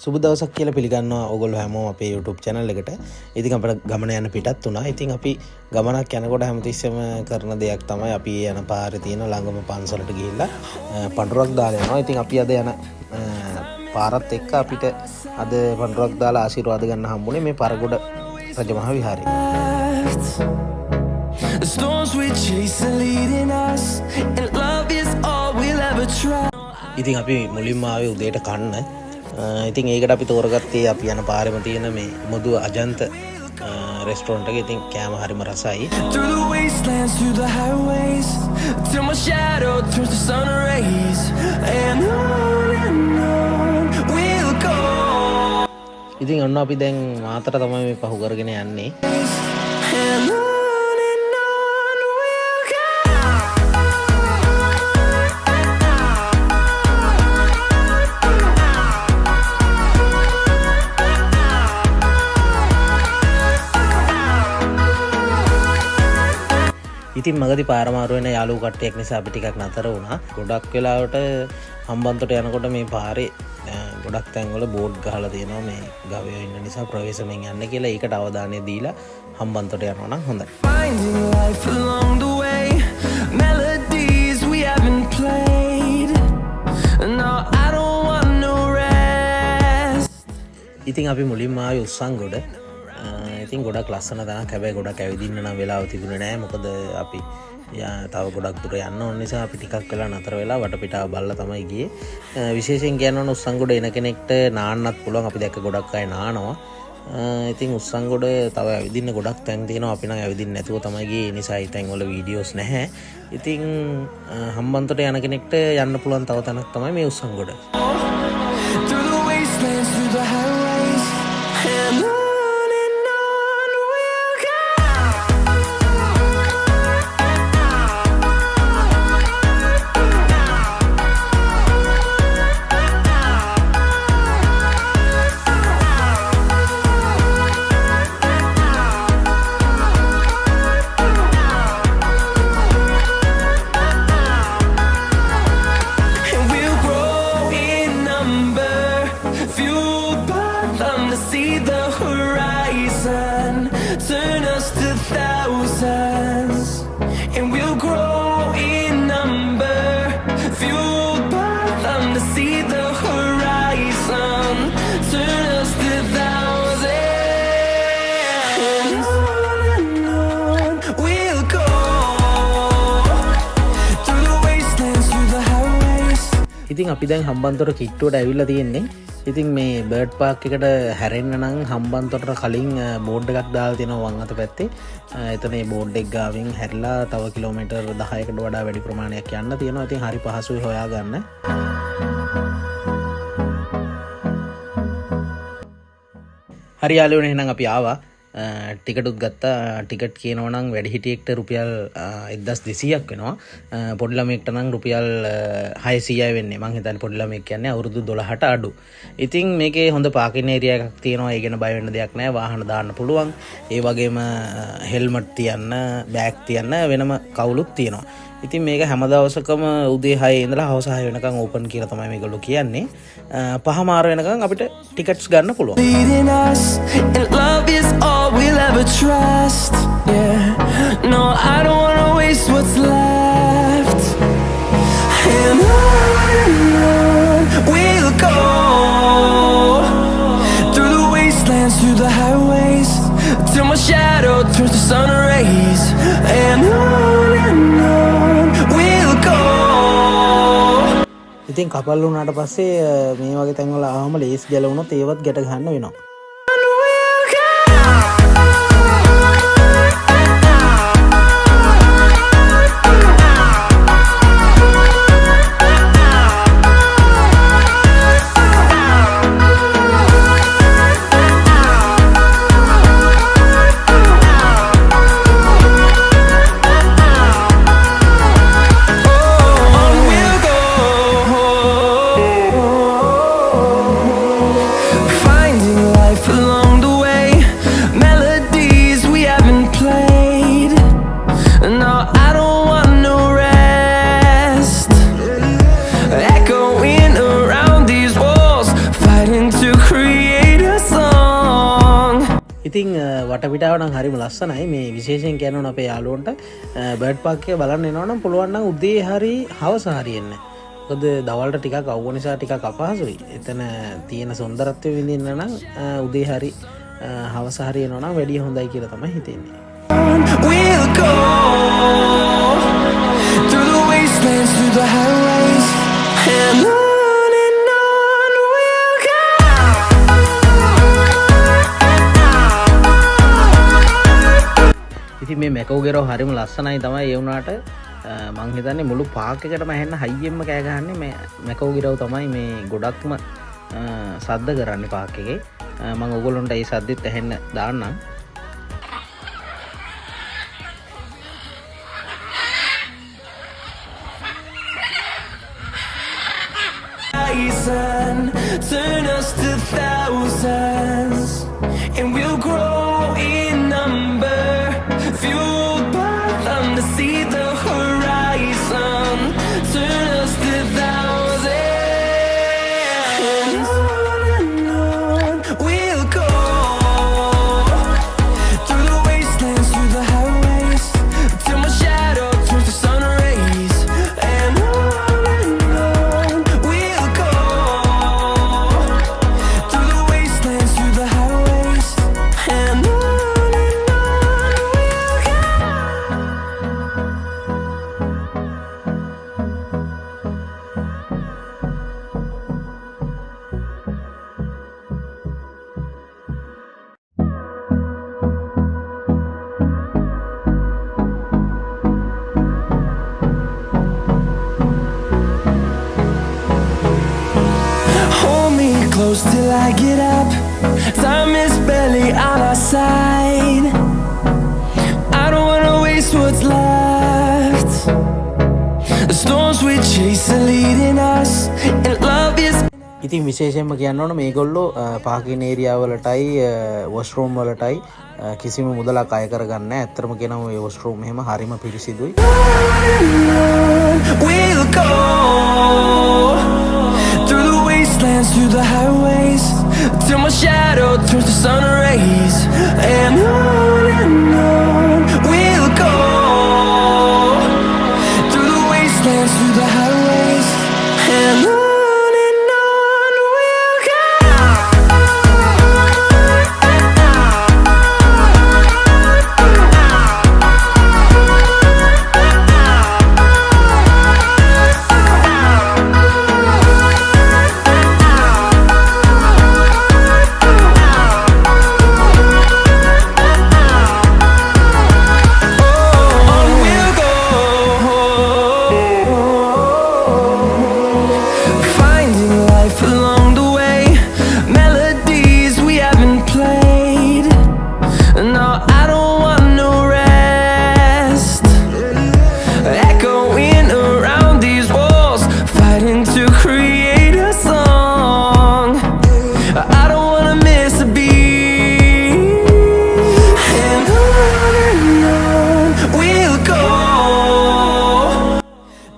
සුබ දවසක් කියලා පිළිගන්නවා ඔයගොල්ලෝ හැමෝම අපේ YouTube channel එකට. ඉතින් අපිට ගමන යන පිටත් වුණා. ඉතින් අපි ගමනක් යනකොට හැමතිස්සෙම කරන දෙයක් තමයි අපි යන පාරේ තියෙන ළඟම පන්සලට ගිහිල්ලා පඳුරක් දාලා යනවා. ඉතින් අපි අද යන පාරත් එක්ක අපිට අද පඳුරක් දාලා ආශිර්වාද ගන්න හම්බුනේ මේ පරගොඩ රජමහා විහාරේ. The storms we chase are leading us, and love is all we'll ever try. ඉතින් අපි මුලින්ම ආවේ උදේට කන්න. ඉතින් ඒකට අපි තෝරගත්තේ අපි යන පාරෙම තියෙන මේ මුදුව අජන්ත රෙස්ටොරන්ට් එකේ. ඉතින් කෑම හරිම රසයි. Through the wastelands, through the highways, till my shadow turns to sun rays, and on we'll go. ඉතින් ඔන්න අපි දැන් මාතර තමයි මේ පහු කරගෙන යන්නේ. And on we'll go. ඉතින් මගදී පාර මාරු වෙන යාළුවෝ කට්ටියක් නිසා අපි ටිකක් නතර වුණා. ගොඩක් වෙලාවට හම්බන්තොට යනකොට මේ පාරේ ගොඩක් තැන්වල බෝඩ් ගහලා තියෙනවා මේ ගවයෝ ඉන්න නිසා ප්‍රවේශමෙන් යන්න කියලා. ඒකට අවධානය දීලා හම්බන්තොට යනවා නම් හොඳයි. Finding life along the way, melodies we haven't played. No, I don't want no rest. ඉතින් අපි මුලින්ම ආවේ උස්සංගොඩ. ඉතින් ගොඩක් ලස්සන තැනක්. හැබැයි ගොඩක් ඇවිදින්න නම් වෙලාව තිබුණේ නැහැ. මොකද අපි තව ගොඩක් දුර යන්න ඕන නිසා අපි ටිකක් වෙලා නතර වෙලා වටපිටාව බලලා තමයි ගියේ. විශේෂයෙන් කියනවනම් උස්සංගොඩ එන කෙනෙක්ට නාන්නත් පුළුවන්. අපි දැක්ක ගොඩක් අය නානවා. ඉතින් උස්සංගොඩ තව ඇවිදින්න ගොඩක් තැන් තියෙනවා. අපි නම් ඇවිදින්න නැතුව තමයි ගියේ. ඒ නිසා ඒ තැන් වල වීඩියෝස් නැහැ. ඉතින් හම්බන්තොට යන කෙනෙක්ට යන්න පුළුවන් තව තැනක් තමයි මේ උස්සංගොඩ. Through the wastelands, through the highways, and on we'll go. And we'll grow in number, fueled by them to see the horizon, turn us to thousands. And we'll grow in number, fueled by them to see the horizon, turn us to thousands. And on we'll go, through the wastelands, through the highways. ඉතින් අපි දැන් හම්බන්තොට කිට්ටුවට ඇවිල්ලා තියෙන්නේ. ඉතින් මේ bird Park එකට හැරෙන්න නම් හම්බන්තොටට කලින් බෝඩ් එකක් දාලා තියෙනවා වම් අත පැත්තේ. එතන මේ බෝඩ් එක ගාවින් හැරිලා තව කිලෝමීටර් 10කට වඩා වැඩි ප්‍රමාණයක් යන්න තියෙනවා. ඉතින් හරි පහසුයි හොයාගන්න. හරි යාළුවනේ, එහෙනම් අපි ආවා. ටිකටුත් ගත්තා. ටිකට් කියනවා නම් වැඩිහිටියෙක්ට රුපියල් 1200ක් වෙනවා. පොඩි ළමයෙක්ට නම් රුපියල් 600යි වෙන්නේ. මං හිතන්නේ පොඩි ළමයෙක් කියන්නේ අවුරුදු 12ට අඩු. ඉතින් මේකේ හොඳ පාකින් ඒරියා එකක් තියෙනවා. ඒ ගැන බය වෙන්න දෙයක් නැහැ. වාහන දාන්න පුළුවන්. ඒ වගේම හෙල්මට් තියන්න, බෑග් තියන්න වෙනම කවුලුත් තියෙනවා. ඉතින් මේක හැම දවසකම උදේ 6 ඉඳලා හවස 6 වෙනකන් ඕපන් කියලා තමයි මේගොල්ලෝ කියන්නේ. 5 මාර වෙනකන් අපිට ටිකට්ස් ගන්න පුළුවන්. Leading us, and love is all we'll ever trust. Yeah, no, I don't wanna waste what's left. And on we'll go, through the wastelands, through the highways, till my shadow turns to sun rays. And on we'll go. ඉතින් couple වුණාට පස්සේ මේ වගේ තැන්වල ආවම ලේස් ජල වුණොත් ඒවත් ගැට ගන්න වෙනවා. Finding life ඉතින් වටපිටාව නම් හරිම ලස්සනයි. මේ විශේෂයෙන් කියන්න ඕන අපේ යාළුවන්ට බර්ඩ් පාක් එක බලන්න එනවා නම් පුළුවන් නම් උදේ හරි හවස හරි එන්න. මොකද දවල්ට ටිකක් අවුව නිසා ටිකක් අපහසුයි. එතන තියෙන සොන්දරත්වය විඳින්න නම් උදේ හරි හවස හරි එනවා නම් වැඩිය හොඳයි කියලා තමයි හිතෙන්නේ. We'll go through the wastelands, through the highways, and on we'll go. ඉතින් මේ මැකෝ ගෙරෝ හරිම ලස්සනයි තමයි ඒ වුණාට මං හිතන්නේ මුළු පාක් එකටම ඇහෙන්න හයියෙන්ම කෑ ගහන්නේ මේ මැකෝ ගෙරෝ තමයි මේ ගොඩක්ම සද්ද කරන්නේ පාක් එකේ. මම ඔයගොල්ලන්ට ඒ සද්දෙත් ඇහෙන්න දාන්නම්. Turn us to thousands, and we'll grow in number, fueled by them to see the horizon. Turn us to thousands, and on we'll go through the wastelands, through the highways, till my shadow turns to sun rays, and on we'll go through the wastelands, through the highways, and on we'll go. Hold me close till I get up. Time is barely on our side. I don't wanna waste what's left. The storms we chase are leading us, and love is. ඉතින් විශේෂයෙන්ම කියන්න ඕන මේගොල්ලෝ parking area වලටයි washroom වලටයි කිසිම මුදලක් අය කරගන්න නැහැ. ඇත්තටම කියනවා මේ වොෂ්රූම් එහෙම හරිම පිරිසිදුයි. We'll go through the wastelands, through the highways, till my shadow turns to sun rays, and on we'll go through the wastelands, through the highways, and on we'll go. On we'll go, finding life along the way, melodies we haven't played. No, I don't want no rest, echoing around these walls, fighting to create a song. I don't wanna miss a beat, and on we'll go.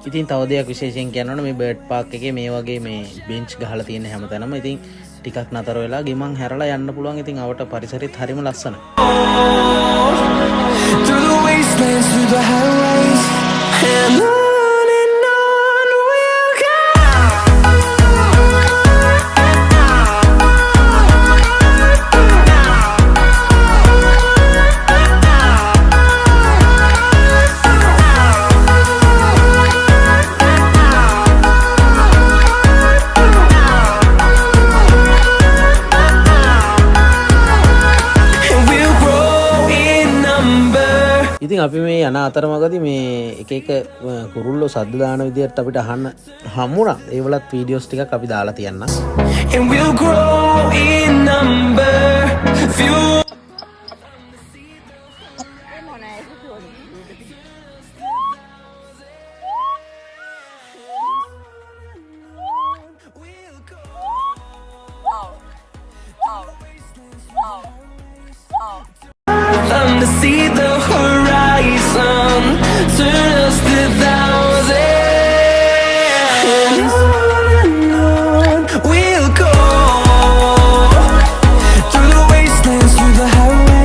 ඉතින් තව දෙයක් විශේෂයෙන් කියන්න ඕන මේ bird Park එකේ මේ වගේ මේ බෙන්ච් ගහලා තියෙන හැමතැනම ඉතින් ටිකක් නතර වෙලා ගිමන් හැරලා යන්න පුළුවන්. ඉතින් අවට පරිසරෙත් හරිම ලස්සනයි. Through the wastelands, through the highways, and on we'll go. And we'll grow in number. ඉතින් අපි මේ යන අතරමඟදී මේ එක එක කුරුල්ලෝ සද්ද දාන විදිහට අපිට අහන්න හම්බුණා. ඒවලත් වීඩියෝස් ටිකක් අපි දාලා තියන්නම්. And we'll grow in number, fuel. We'll go them to see the horizon, turn us to thousands, and on we'll go through the wastelands, through the highways.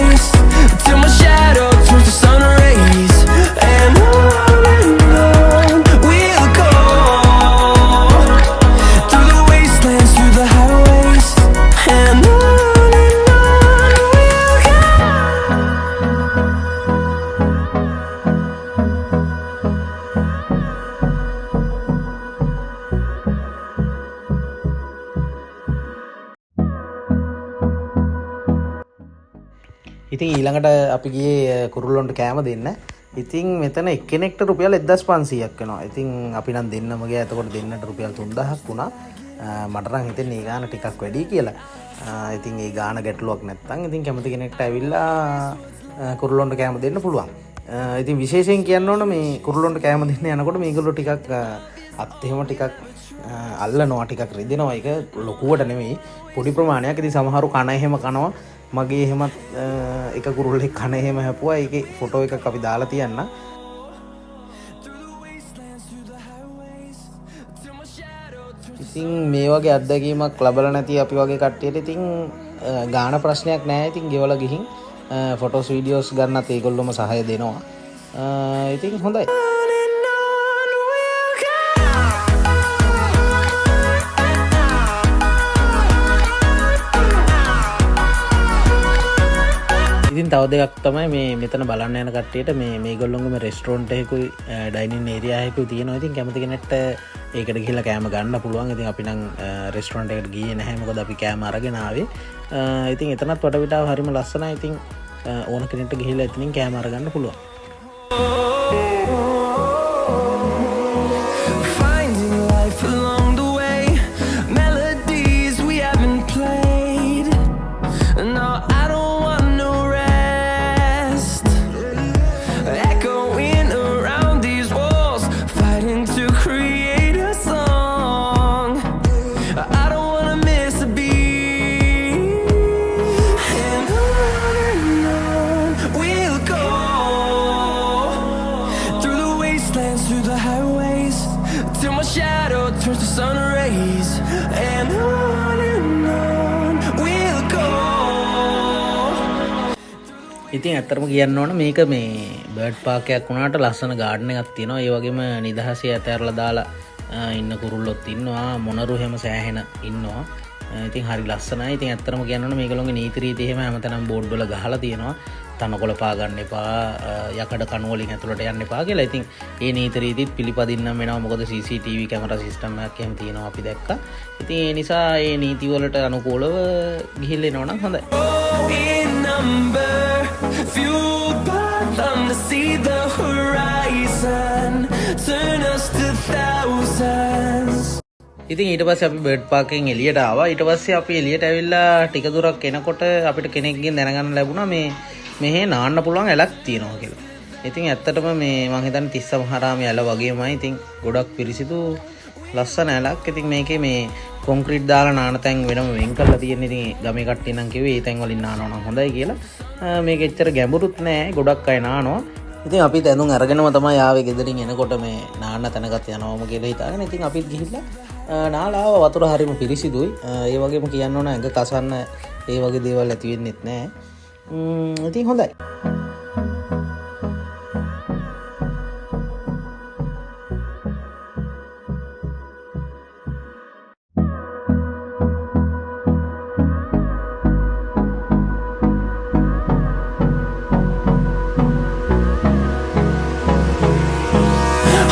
ඉතින් ඊළඟට අපි ගියේ කුරුල්ලොන්ට කෑම දෙන්න. ඉතින් මෙතන එක්කෙනෙක්ට රුපියල් 1500ක් වෙනවා. ඉතින් අපි නම් දෙන්නම ගියා. එතකොට දෙන්නට රුපියල් 3000ක් වුණා. මට නම් හිතෙන්නේ ඒ ගාන ටිකක් වැඩි කියලා. ඉතින් ඒ ගාන ගැටලුවක් නැත්තම් ඉතින් කැමති කෙනෙක්ට ඇවිල්ලා කුරුල්ලොන්ට කෑම දෙන්න පුළුවන්. ඉතින් විශේෂයෙන් කියන්න ඕන මේ කුරුල්ලොන්ට කෑම දෙන්න යනකොට මේගොල්ලෝ ටිකක් අත් එහෙම ටිකක් අල්ලනවා, ටිකක් රිදෙනවා. ඒක ලොකුවට නෙමෙයි, පොඩි ප්‍රමාණයක්. ඉතින් සමහරු කන එහෙම කනවා. මගේ එහෙමත් එක කුරුල්ලෙක් කන එහෙම හැපුවා. ඒකේ ෆොටෝ එකක් අපි දාලා තියන්න. ඉතින් මේ වගේ අත්දැකීමක් ලැබලා නැති අපි වගේ කට්ටියට ඉතින් ගාන ප්‍රශ්නයක් නැහැ. ඉතින් ගෙවලා ගිහින් ෆොටෝස් වීඩියෝස් ගන්නත් ඒගොල්ලොම සහාය දෙනවා. ඉතින් හොඳයි. ඉතින් තව දෙයක් තමයි මේ මෙතන බලන්න යන කට්ටියට මේගොල්ලොන්ගේම රෙස්ටොරන්ට් එකකුයි ඩයිනින් ඒරියා එකකුයි තියෙනවා. ඉතින් කැමති කෙනෙක්ට ඒකට ගිහිල්ලා කෑම ගන්න පුළුවන්. ඉතින් අපි නම් රෙස්ටොරන්ට් එකට ගියේ නැහැ, මොකද අපි කෑම අරගෙන ආවේ. ඉතින් එතනත් වටපිටාව හරිම ලස්සනයි. ඉතින් ඕන කෙනෙක්ට ගිහිල්ලා එතනින් කෑම අරගන්න පුළුවන්. Finding life along the way, melodies we haven't played. No, I don't want no rest. Echoing around these walls, fighting to create a song. I don't wanna miss a beat. And on we'll go, through the wastelands, through the highways, till my shadow turns to sun rays. And on we'll go. ඉතින් ඇත්තටම කියන්න ඕන මේක මේ bird Park එකක් වුණාට ලස්සන garden එකක් තියෙනවා. ඒ වගේම නිදහසේ ඇතැරලා දාලා ඉන්න කුරුල්ලොත් ඉන්නවා. මොනරු හැම සෑහෙන ඉන්නවා. ඉතින් හරි ලස්සනයි. ඉතින් ඇත්තටම කියන්න ඕන මේගොල්ලෝගේ නීති රීති එහෙම හැමතැනම බෝඩ් වල ගහලා තියෙනවා. තනකොළ පා ගන්න එපා, යකඩ කණු වලින් ඇතුළට යන්න එපා කියලා. ඉතින් ඒ නීති රීතිත් පිළිපදින්නම් වෙනවා. මොකද CCTV කැමරා සිස්ටම් එකක් එහෙම තියෙනවා අපි දැක්කා. ඉතින් ඒ නිසා ඒ නීති වලට අනුකූලව ගිහිල්ලා එනවා නම් හොඳයි. In number, fueled by them to see the horizon, turn us to thousands. ඉතින් ඊට පස්සේ අපි බර්ඩ් පාක් එකෙන් එළියට ආවා. ඊට පස්සේ අපි එළියට ඇවිල්ලා ටික දුරක් එනකොට අපිට කෙනෙක්ගෙන් දැනගන්න ලැබුණා මෙහෙ නාන්න පුළුවන් ඇලක් තියෙනවා කියලා. ඉතින් ඇත්තටම මේ මං හිතන්නේ තිස්ස මහරාමයේ ඇල වගේමයි. ඉතින් ගොඩක් පිරිසිදු ලස්සන ඇලක්. ඉතින් මේකේ මේ කොන්ක්‍රීට් දාලා නාන තැන් වෙනම වෙන් කරලා තියෙන. ඉතින් ගමේ කට්ටිය නම් කිව්වේ ඒ තැන් වලින් නානවා නම් හොඳයි කියලා. මේක එච්චර ගැඹුරුත් නෑ. ගොඩක් අය නානවා. ඉතින් අපි දැනුම් අරගෙනම තමයි ආවේ ගෙදරින් එනකොට මේ නාන්න තැනකට යනවම කියලා හිතාගෙන. ඉතින් අපිත් ගිහිල්ලා නාලාව වතුර හරිම පිරිසිදුයි. ඒ වගේම කියන්න ඕන ඇඟ කසන්න ඒ වගේ දේවල් ඇති වෙන්නෙත් නෑ. ඉතින් හොඳයි.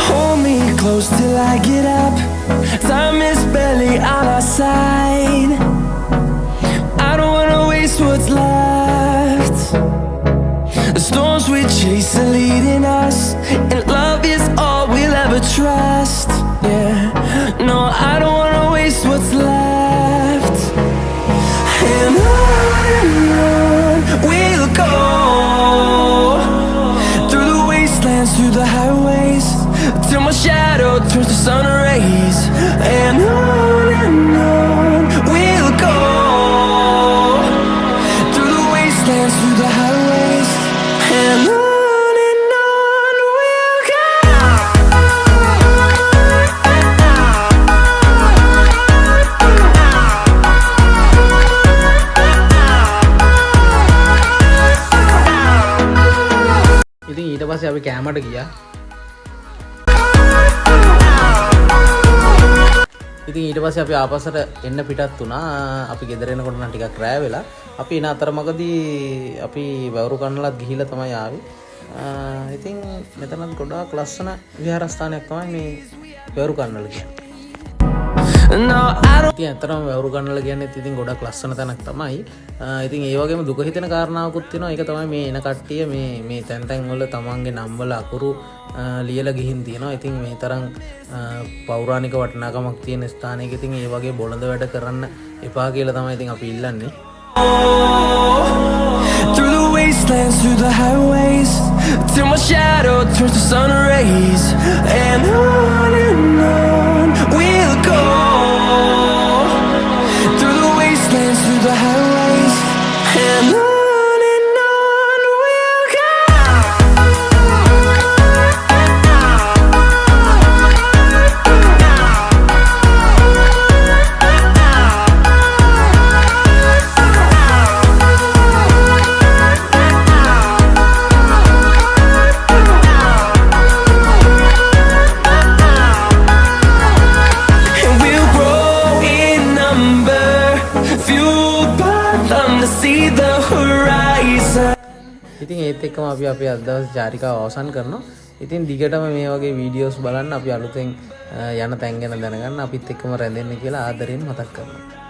Hold me close till I get up. Time is barely on our side. I don't wanna waste what's left. The storms we chase are leading us, and love is all we'll ever trust. Yeah, no, I don't wanna waste what's left. And on we'll go, through the wastelands, through the highways, till my shadow turns to sun rays. And on we'll go, through the wastelands, through the highways. And on we'll go. ඉතින් ඊට පස්සේ අපි කෑමට ගියා. ඉතින් ඊට පස්සේ අපි ආපස්සට එන්න පිටත් වුණා. අපි ගෙදර එනකොට නම් ටිකක් රෑ වෙලා. අපි එන අතරමඟදී අපි වවුරු කන්නලත් ගිහිල්ලා තමයි ආවේ. ඉතින් මෙතනත් ගොඩාක් ලස්සන විහාරස්ථානයක් තමයි මේ වවුරු කන්නල කියන්නේ. No, I don't. ඉතින් ඇත්තටම වැවුරු ගන්නල කියන්නේ ඉතින් ගොඩක් ලස්සන තැනක් තමයි. ඉතින් ඒ වගේම දුක හිතෙන කාරණාවකුත් තියෙනවා. ඒක තමයි මේ එන කට්ටිය මේ තැන් තැන් වල තමන්ගේ නම් වල අකුරු ලියලා ගිහින් තියෙනවා. ඉතින් මේ තරම් පෞරාණික වටිනාකමක් තියෙන ස්ථානයක ඉතින් ඒ වගේ බොළඳ වැඩ කරන්න එපා කියලා තමයි ඉතින් අපි ඉල්ලන්නේ. Through the wastelands, through the highways, till my shadow turns to sun rays, and on we'll go. Through the wastelands, through the highways, and on we'll go. And we'll grow in number, fueled by them to see the horizon. ඉතින් ඒත් එක්කම අපි අපේ අද දවසේ චාරිකාව අවසන් කරනවා. ඉතින් දිගටම මේ වගේ වීඩියෝස් බලන්න අපි අලුතෙන් යන තැන් ගැන දැනගන්න අපිත් එක්කම රැඳෙන්න කියලා ආදරෙන් මතක් කරනවා.